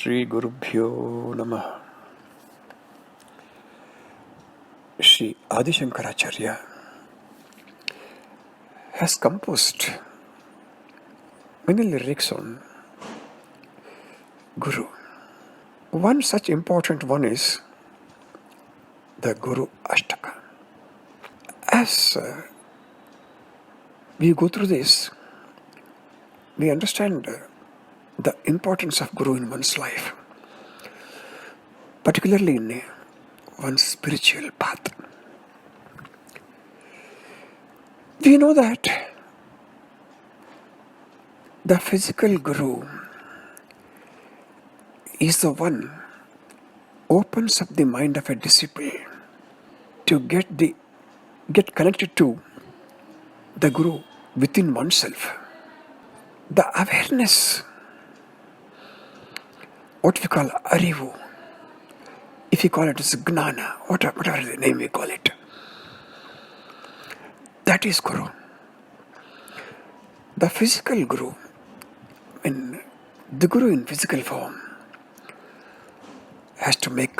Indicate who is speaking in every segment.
Speaker 1: Shri Gurubhyo Namah. Shri Adi Shankaracharya has composed many lyrics on Guru. One such important one is the Guru Ashtaka. As we go through this, we understand the importance of Guru in one's life, particularly in one's spiritual path. We know that the physical Guru is the one who opens up the mind of a disciple to get connected to the Guru within oneself. The awareness, what we call arivu, if you call it as gnana, whatever the name we call it, that is Guru. The physical Guru, when the Guru in physical form has to make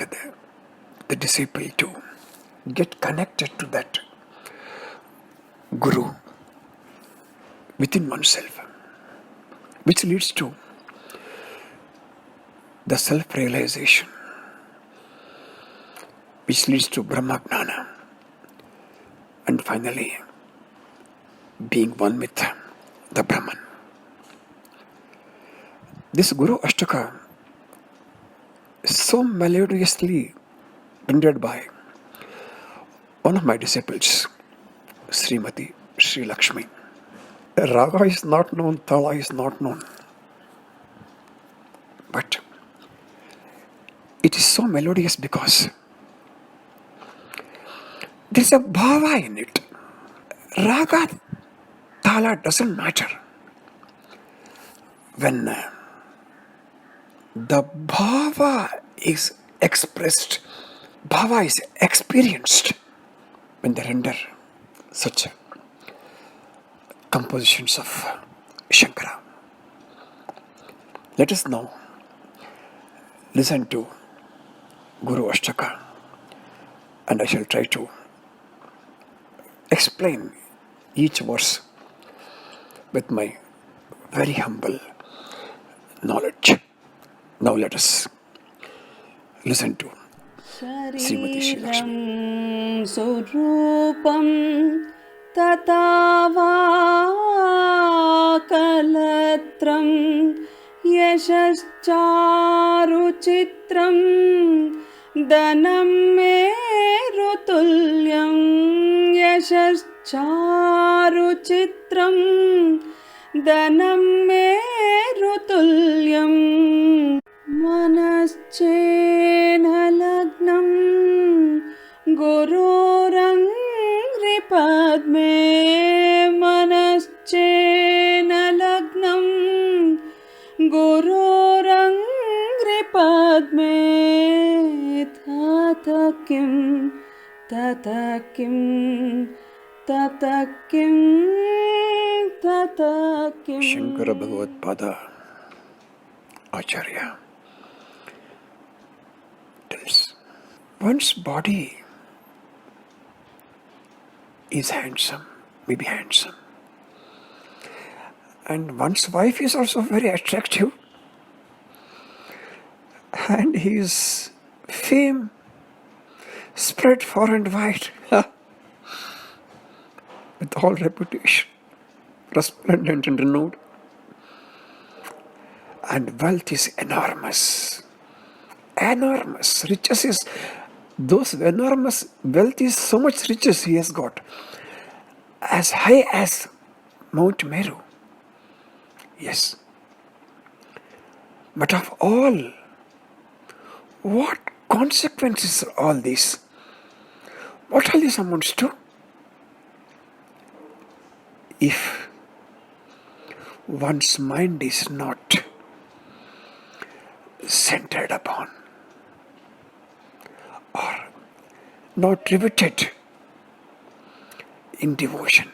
Speaker 1: the disciple to get connected to that Guru within oneself, which leads to the self-realization, which leads to Brahma-gnana, and finally being one with the Brahman. This Guru Ashtaka is so melodiously rendered by one of my disciples, Srimati Sri Lakshmi. Raga is not known, Tala is not known, but it is so melodious because there is a bhava in it. Raga, Tala doesn't matter. When the bhava is expressed, bhava is experienced when they render such compositions of Shankara. Let us now listen to Guru Ashtaka, and I shall try to explain each verse with my very humble knowledge. Now let us listen to Srimati Sri Lakshmi.
Speaker 2: Surupam tatavaakalatram yashascharuchitram danam merutulyam yashascharuchitram danam merutulyam manaschena lagnam gururangripadme manaschena lagnam gururangripadme tatakim tatakim tatakim tatakim.
Speaker 1: Shankarabhagavatpadachrya tells one's body is handsome, maybe handsome, and one's wife is also very attractive, and his fame spread far and wide with all reputation, resplendent and renowned, and wealth is enormous. Riches is those enormous wealth is so much riches he has got, as high as Mount Meru. Yes. But of all, what consequences are all these? What all this amounts to? If one's mind is not centered upon or not riveted in devotion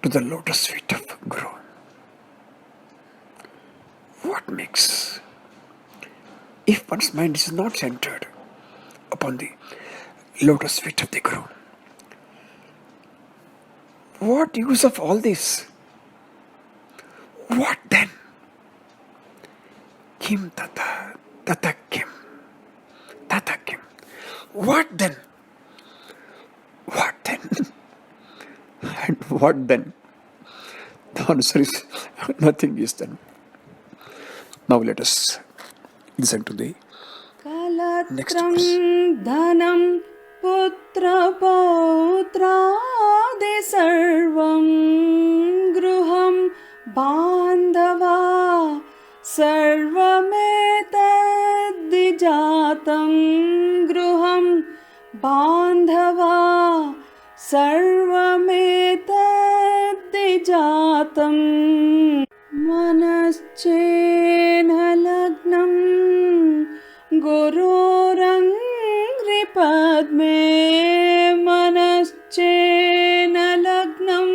Speaker 1: to the lotus feet of Guru. what makes. If one's mind is not centered upon the lotus feet of the Guru, what use of all this? What then? Kim tata, tata kim, tata kim. What then? What then? And what then? The answer is nothing is done. Now let us listen to the next
Speaker 2: Kalatram
Speaker 1: verse.
Speaker 2: dhanam putra pautradi sarvam gruham bandhava sarvametaddijatam gruham bandhava sarvametaddijatam Manaschena lagnam Gururangripadme Manaschena lagnam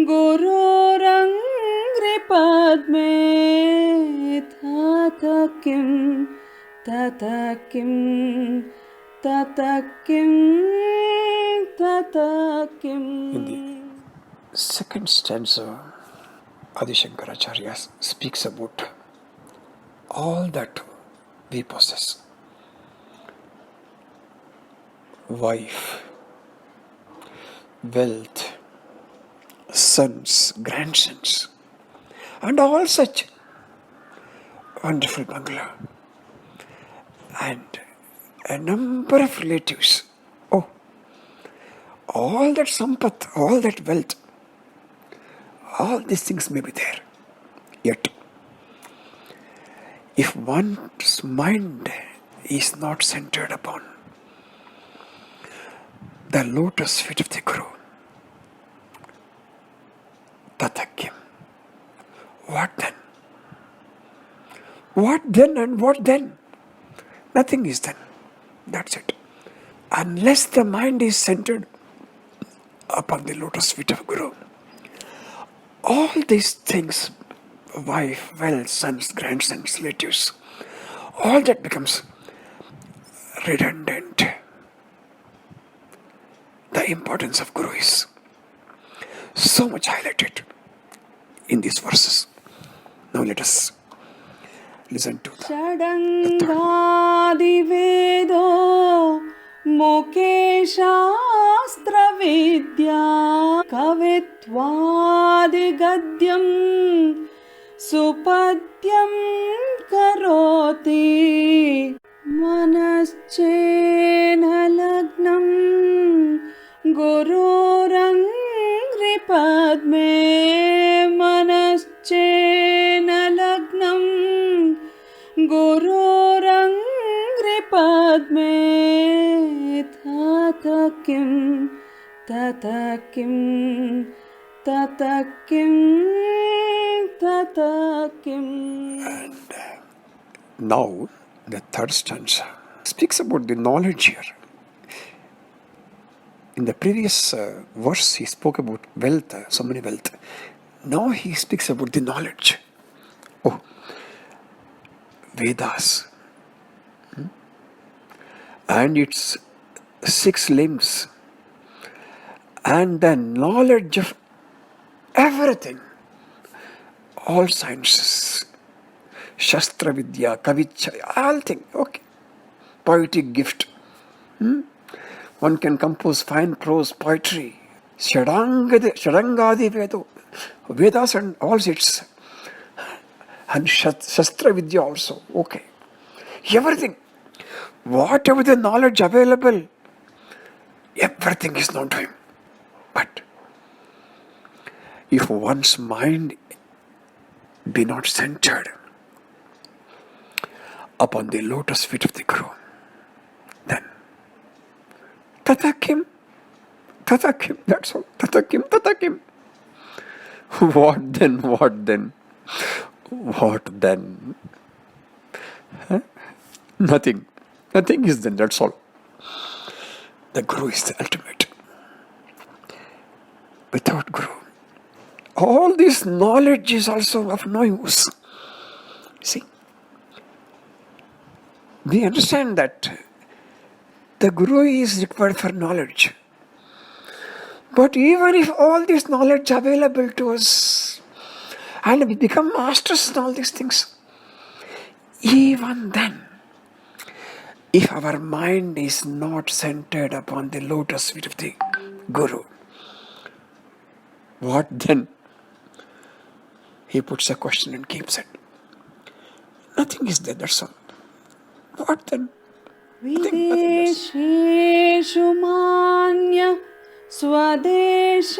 Speaker 2: Gururangripadme Tatakim Tatakim Tatakim Tatakim
Speaker 1: In the second stanza, Adi Shankaracharya speaks about all that we possess. Wife, wealth, sons, grandsons, and all such wonderful bungalow, and a number of relatives. Oh, all that sampath, all that wealth, all these things may be there. Yet, if one's mind is not centered upon the lotus feet of the Guru, Tatakim, what then? What then and what then? Nothing is done. That's it. Unless the mind is centered upon the lotus feet of Guru, all these things, wife, wealth, sons, grandsons, relatives, all that becomes redundant. The importance of Guru is so much highlighted in these verses. Now let us listen to the
Speaker 2: षडङ्गादिवेदो मुखे शास्त्रविद्या कवित्वादिगद्यं सुपद्यं करोति मनश्चेन लग्नं गुरोरङ्घ्रिपद्मे मनश्चेन लग्नं गुरोरङ्घ्रिपद्मे ततकिं ततकिं ततकिं ततकिं.
Speaker 1: And now the third stanza speaks about the knowledge here. In the previous verse he spoke about wealth, so many wealth. Now he speaks about the knowledge. Oh, Vedas and its 6 limbs and the knowledge of everything, all sciences, Shastra Vidya, Kavicha, all things, okay. Poetic gift. One can compose fine prose poetry. Shadangadi Vedo, Vedas and all its, and Shastra Vidya also, okay. Everything, whatever the knowledge available, everything is known to him. But if one's mind be not centered upon the lotus feet of the Guru, then Tatakim, Tatakim, that's all. Tatakim, Tatakim. What then, what then? What then? Huh? Nothing. Nothing is then, that's all. The Guru is the ultimate. Without Guru, all this knowledge is also of no use. See, we understand that the Guru is required for knowledge. But even if all this knowledge available to us and we become masters in all these things, even then, if our mind is not centered upon the lotus feet of the Guru, what then? He puts a question and keeps it. Nothing is there, that's all. What then?
Speaker 2: Videsheషు manya swadesheషు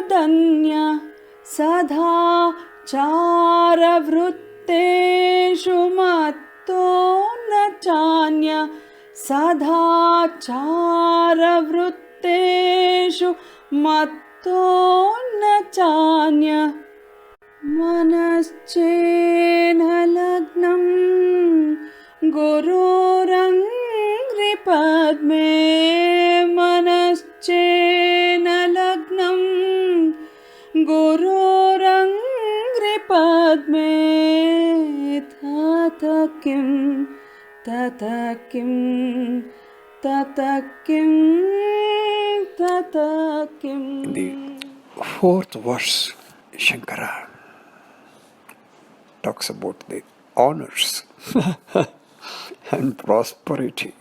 Speaker 2: danya sadha chara vrutteషు matto na chanya sadha chara vrutteషు matto na chanya Manascena lagnam Gururangri padme Manascena lagnam Gururangri padme Tatakim Tatakim Tatakim Tatakim.
Speaker 1: In the fourth verse, Shankara talks about the honors and prosperity.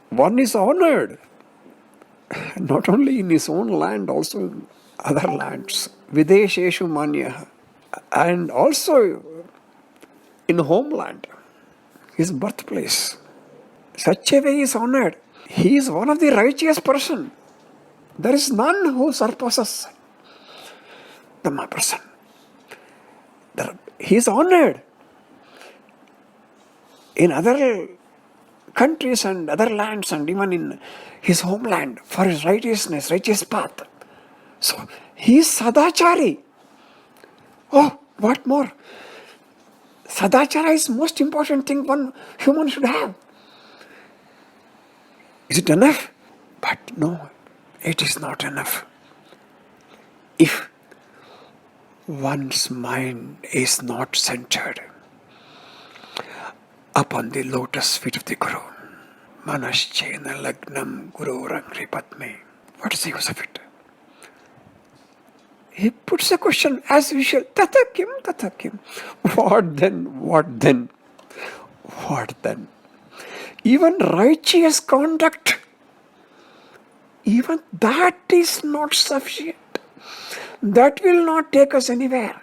Speaker 1: One is honored, not only in his own land, also in other lands. Videsheshu manya, and also in homeland, his birthplace. Such a way he is honored. He is one of the righteous person. There is none who surpasses the person. He is honored in other countries and other lands and even in his homeland for his righteousness, righteous path. So he is Sadachari. Oh, what more? Sadachara is most important thing one human should have. Is it enough? But no, it is not enough. If one's mind is not centered upon the lotus feet of the Guru, Manascena lagnam Gururangri padme. What is the use of it? He puts a question as usual, Tatakim, Tatakim. What then? What then? What then? Even righteous conduct, even that is not sufficient. That will not take us anywhere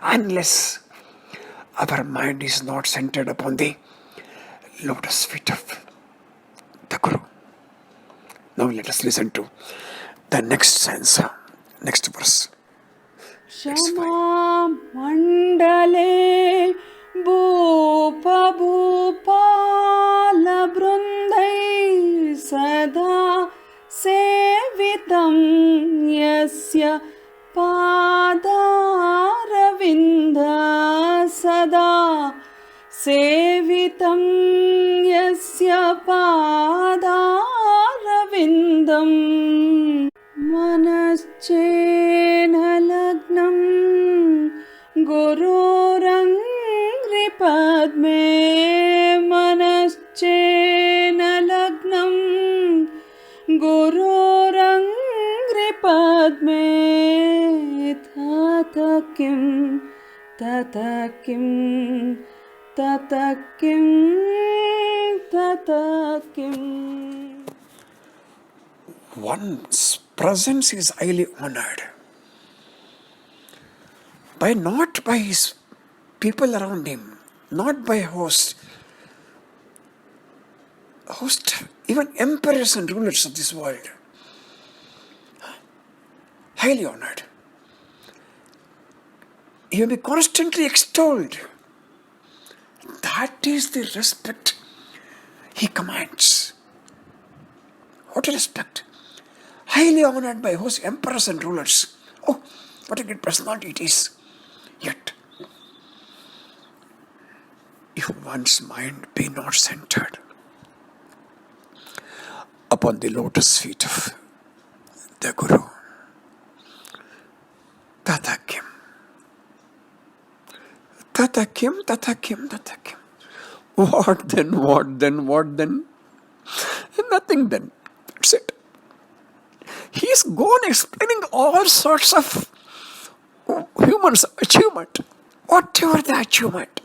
Speaker 1: unless our mind is not centered upon the lotus feet of the Guru. Now let us listen to the next stanza, next verse.
Speaker 2: Shama mandale bhupa bhupala brundai sada sevitam yasya padaravinda sada sevitam yasya padaravindam manascena lagnam Gururangri padme manascena lagnam Gururangri padme Tatakim Tatakim Tatakim Tatakim.
Speaker 1: One's presence is highly honored not by his people around him, not by host, even emperors and rulers of this world. Highly honored. He will be constantly extolled. That is the respect he commands. What a respect. Highly honored by host, emperors and rulers. Oh, what a great personality it is. Yet, if one's mind be not centered upon the lotus feet of the Guru, Tatakim, tata kim, tata kim, tata kim. What then, what then, what then? Nothing then. That's it. He's gone explaining all sorts of humans' achievement. Whatever the achievement.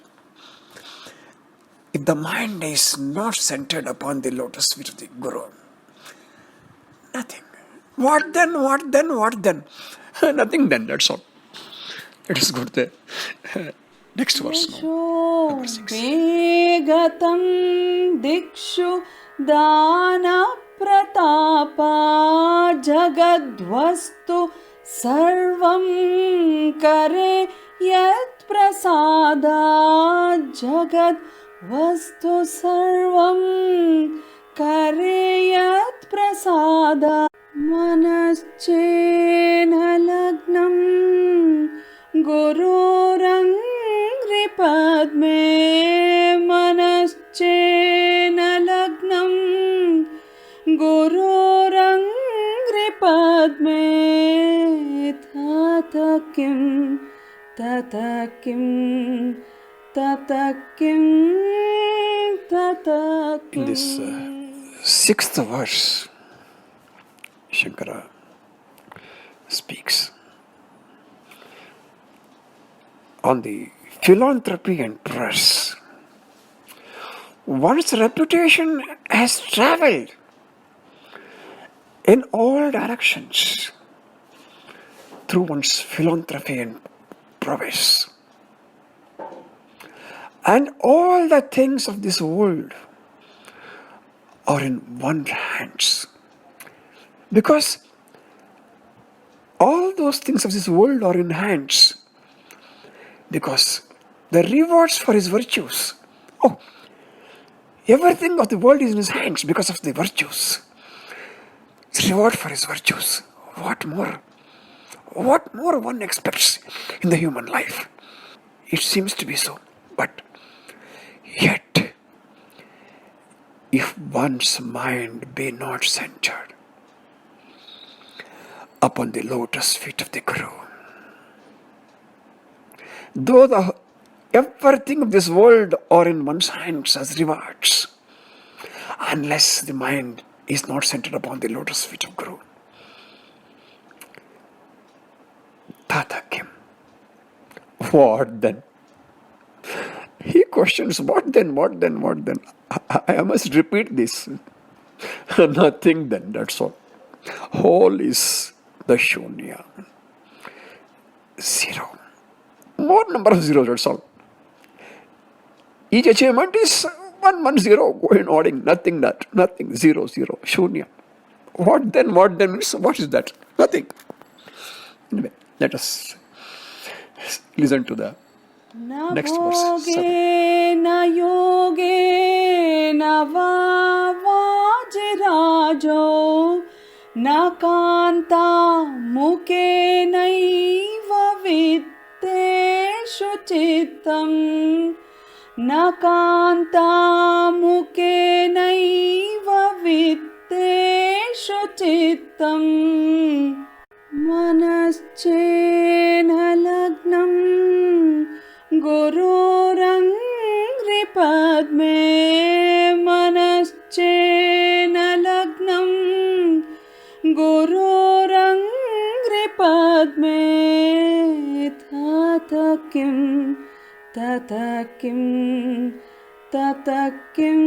Speaker 1: If the mind is not centered upon the lotus feet of the Guru, nothing. What then, what then, what then? Nothing then, that's all. It is good there. Next verse now.
Speaker 2: Yesso
Speaker 1: Number 6.
Speaker 2: वेगतं दिक्षु दानप्रतापा जगद्वस्तु सर्वं करे यत्प्रसादा जगद्वस्तु सर्वं करे यत्प्रसादा मनश्चेन लग्नम् गुरोरङ्घ्रिपद्मे मनश्चेन लग्नम् गुरोरङ्घ्रिपद्मे तत किं तत किं तत किं तत
Speaker 1: In
Speaker 2: किं.
Speaker 1: this 6th verse, Shankara speaks on the philanthropy and press. One's reputation has traveled in all directions through one's philanthropy and prowess. And all the things of this world are in one's hands. Because all those things of this world are in hands. Because the rewards for his virtues. Oh, everything of the world is in his hands because of the virtues. It's reward for his virtues. What more? What more one expects in the human life? It seems to be so. But yet, if one's mind be not centered upon the lotus feet of the Guru, though everything of this world are in one's hands as rewards, unless the mind is not centered upon the lotus feet of Guru, Tata Kim. What then? He questions, what then, what then, what then? I must repeat this. Nothing then, that's all. Whole is the Shunya. Zero. More number of zeros, that's all. Each achievement is 110, going nodding, nothing that, nothing, 0, 0, Shunya. What then, what then? What is that? Nothing. Anyway, let us listen to the
Speaker 2: न
Speaker 1: next verse.
Speaker 2: भोगे न योगे न वाजिराजो न कान्ता मुखे नैव वित्तेषु चित्तम् न कान्ता मुखे नैव वित्तेषु चित्तम् मनश्चेन लग्नम् गुरोरङ्घ्रिपद्मे मनश्चेन लग्नम् गुरोरङ्घ्रिपद्मे तत किं तत किं तत किं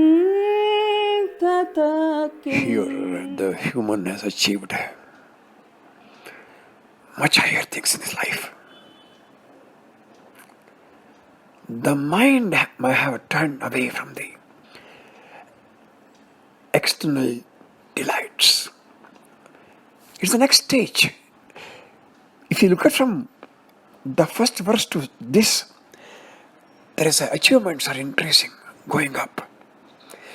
Speaker 2: तत किं.
Speaker 1: Here, the human has achieved much higher things in his life. The mind might have turned away from the external delights. It's the next stage. If you look at from the first verse to this, there is achievements are increasing, going up.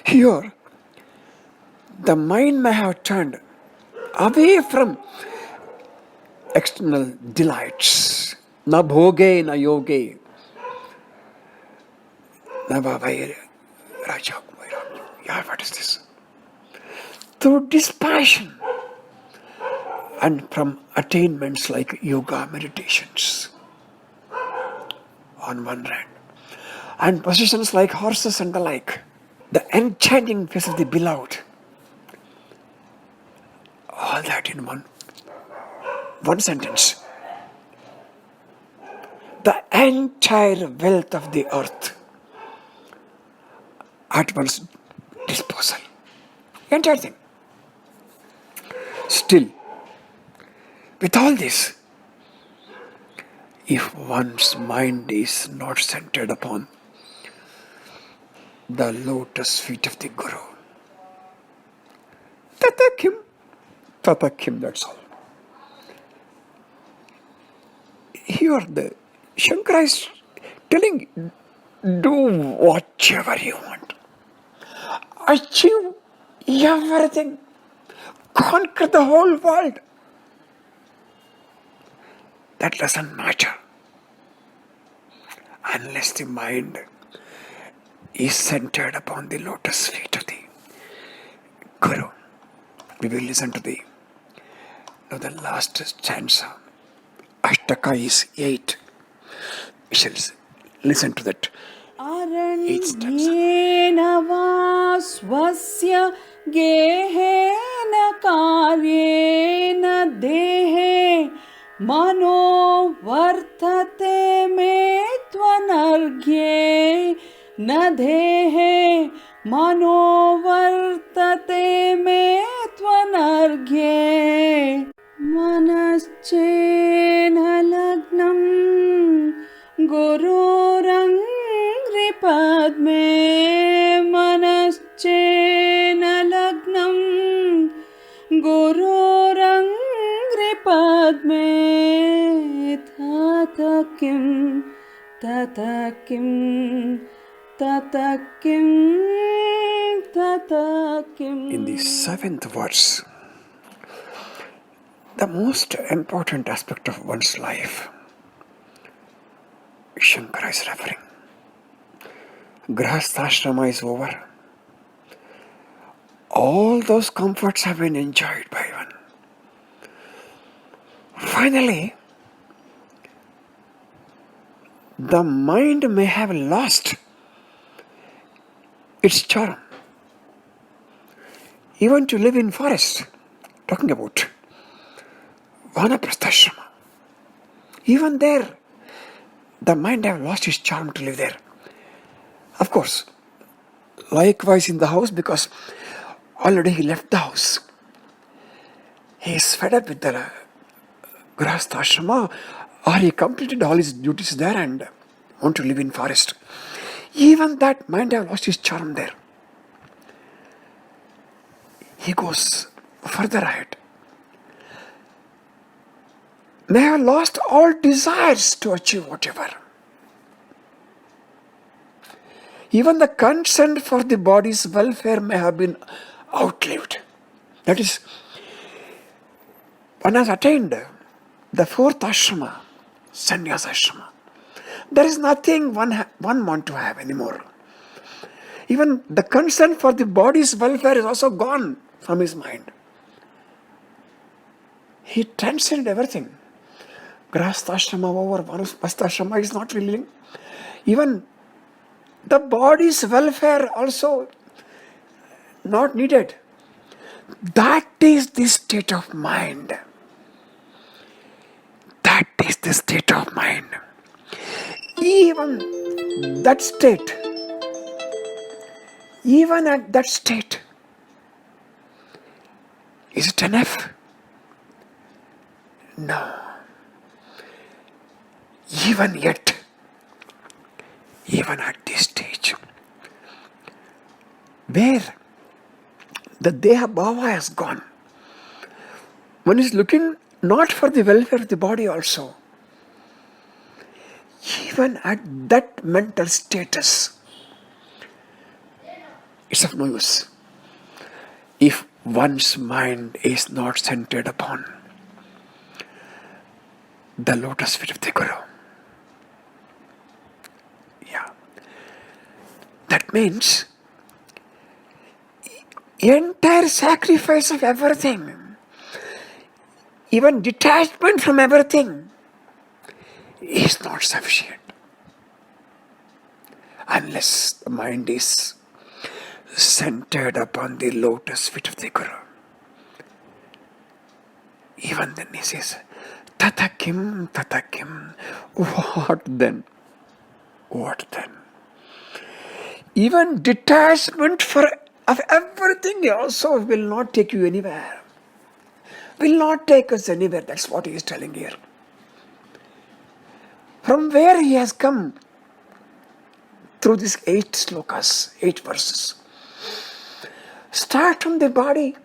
Speaker 1: Here, the mind may have turned away from external delights. Na bhoge, na yoge. Na bhavair, raja. Yeah, what is this? Through dispassion and from attainments like yoga meditations on one hand. and possessions like horses and the like. The enchanting face of the beloved. All that in one sentence. The entire wealth of the earth at one's disposal. Entire thing. Still, with all this, if one's mind is not centered upon the lotus feet of the Guru, Tatakim, that's all. Here the Shankara is telling, do whatever you want. Achieve everything. Conquer the whole world. That doesn't matter unless the mind is centered upon the lotus feet of the Guru. We will listen to the last stanza. Ashtaka is 8. We shall listen to that.
Speaker 2: Aranyena va swasya gehena karyena dehe mano vartate me tvanargye nadehe mano vartate me tvanargye manaschena lagnam gururangri padme manaschena lagnam gururangri padme tatakim tatakim tatakim tatakim.
Speaker 1: In the 7th verse, the most important aspect of one's life, Shankara is referring. Grahasthashrama is over. All those comforts have been enjoyed by one. Finally, the mind may have lost its charm. Even to live in forest, talking about Vanaprastha. Even there, the mind have lost its charm to live there. Of course, likewise in the house, because already he left the house. He is fed up with the Grahastha, or he completed all his duties there and want to live in forest. Even that mind have lost his charm there. He goes further ahead. May have lost all desires to achieve whatever. Even the concern for the body's welfare may have been outlived. That is, one has attained the 4th ashrama, sannyasa ashrama. There is nothing one want to have anymore. Even the concern for the body's welfare is also gone from his mind. He transcended everything. Grahastha over Vanapastha is not revealing. Even the body's welfare also not needed. That is the state of mind. That is the state of mind. Even that state, even at that state, is it enough? No. Even yet, even at this stage, where the Deha Bhava has gone, one is looking not for the welfare of the body also. Even at that mental status, it's of no use. If one's mind is not centered upon the lotus feet of the Guru. Yeah. That means entire sacrifice of everything, even detachment from everything, is not sufficient. unless the mind is centered upon the lotus feet of the Guru. Even then he says, Tatakim, Tatakim. What then? What then? Even detachment of everything also will not take you anywhere. Will not take us anywhere. That's what he is telling here. From where he has come through these 8 slokas, 8 verses. Start from the body.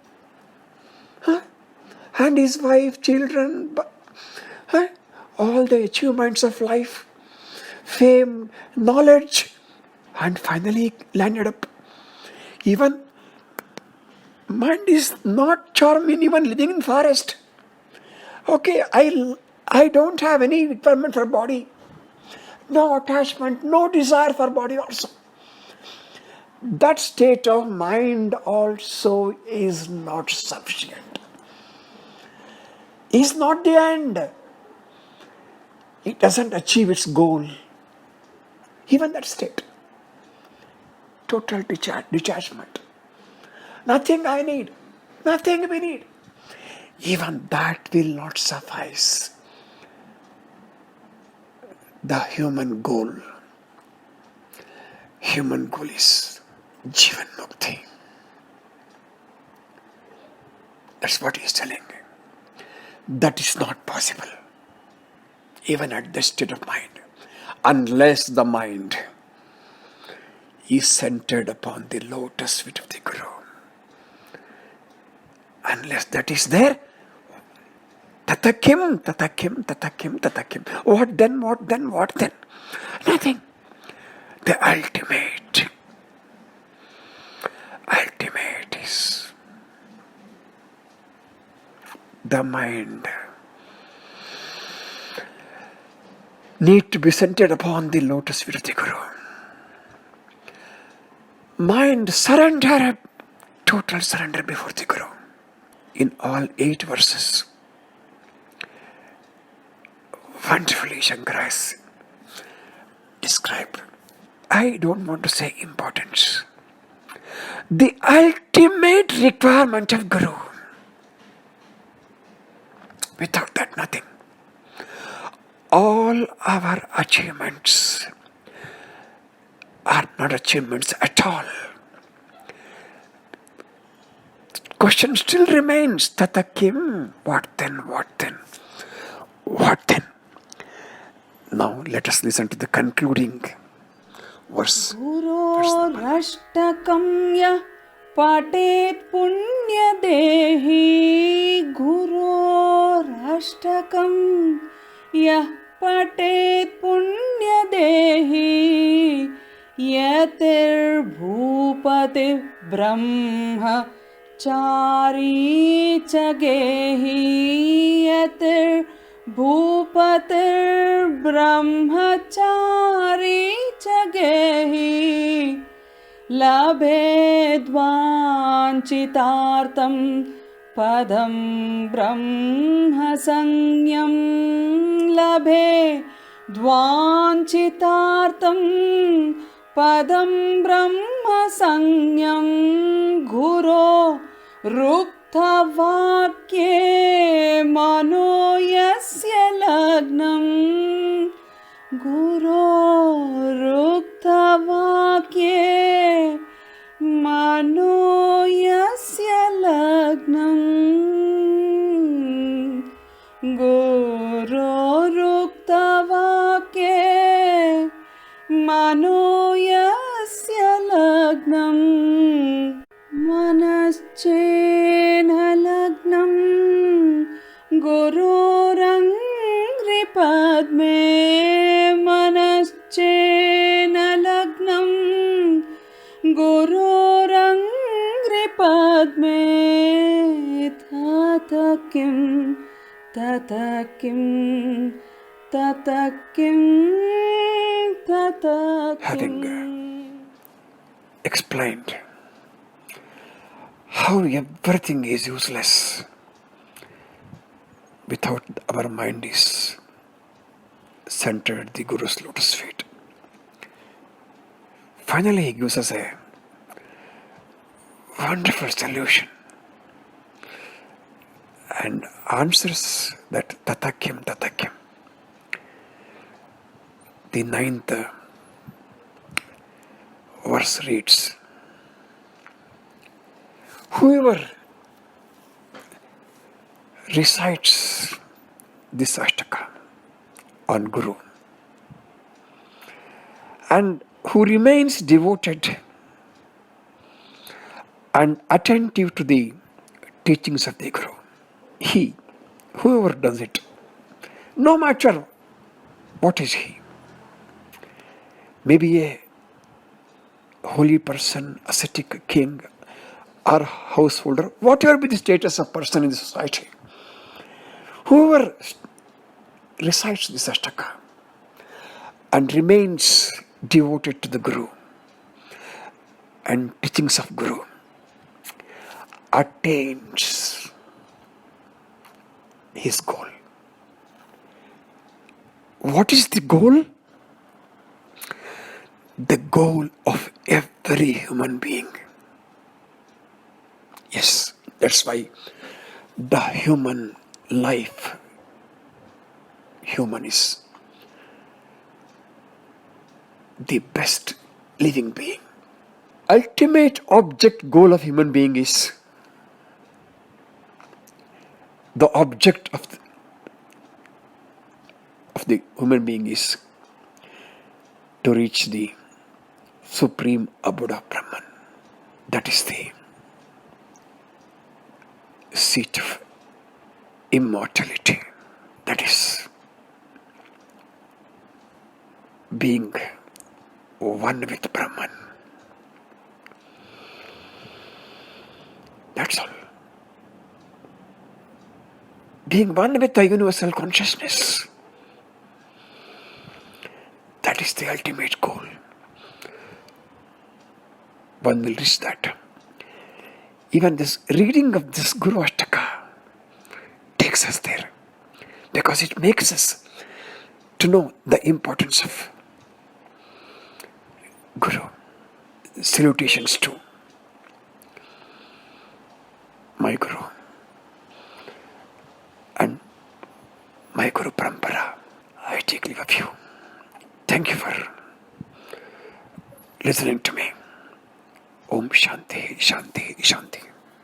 Speaker 1: And his wife, children, all the achievements of life, fame, knowledge, and finally landed up. Even mind is not charming, even living in forest. Okay, I don't have any requirement for body, no attachment, no desire for body also. That state of mind also is not sufficient. Is not the end. It doesn't achieve its goal. Even that state. Total detachment. Nothing I need. Nothing we need. Even that will not suffice. The human goal. Human goal is Jivan Mukti. That's what he is telling. That is not possible. Even at this state of mind. Unless the mind is centered upon the lotus feet of the Guru. Unless that is there, Tatakim, Tatakim, Tatakim, Tatakim. What then, what then, what then? Nothing. The ultimate is the mind need to be centered upon the lotus feet of the Guru. Mind surrender, total surrender before the Guru. In all 8 verses, wonderfully Shankara has described. I don't want to say importance. The ultimate requirement of Guru. Without that, nothing. All our achievements are not achievements at all. Question still remains, Tatakim, what then, what then? What then? Now let us listen to the concluding verse.
Speaker 2: Gurorashtakam yah patet punyadehi. Gurorashtakam yah patet punyadehi. Yatir bhupati brahma Chari chagehi. Yatir bhupatir brahmachari chagehi. Labedvanchitartam padam brahma sanyam. Labedvanchitartam padam brahma sanyam. Guru Rukta vakye mano yasya lagnam. Guru Rukta vakye mano yasya lagnam. Guru Rukta vakye mano yasya lagnam. Manaschena lagnam Gururangri padme. Manaschena lagnam Gururangri padme. Tatakim, Tatakim, Tatakim, Tatakim.
Speaker 1: Having explained how everything is useless without our mind is centered at the Guru's lotus feet. finally he gives us a wonderful solution and answers that tatakyam, tatakyam. The 9th verse reads, whoever recites this Ashtaka on Guru and who remains devoted and attentive to the teachings of the Guru, whoever does it, no matter what is he, maybe a holy person, ascetic king, or householder, whatever be the status of person in the society, whoever recites this Ashtaka and remains devoted to the Guru and teachings of Guru attains his goal. What is the goal? The goal of every human being. Yes, that's why the human life, human is the best living being. Ultimate object goal of human being is the object of the human being is to reach the supreme abode of Brahman. That is the seat of immortality. That is being one with Brahman. That's all. Being one with the universal consciousness. That is the ultimate goal. One will reach that. Even this reading of this Guru Ashtaka takes us there, because it makes us to know the importance of Guru. Salutations to my Guru and my Guru Parampara. I take leave of you. Thank you for listening to me. Om Shanti, Shanti, Shanti.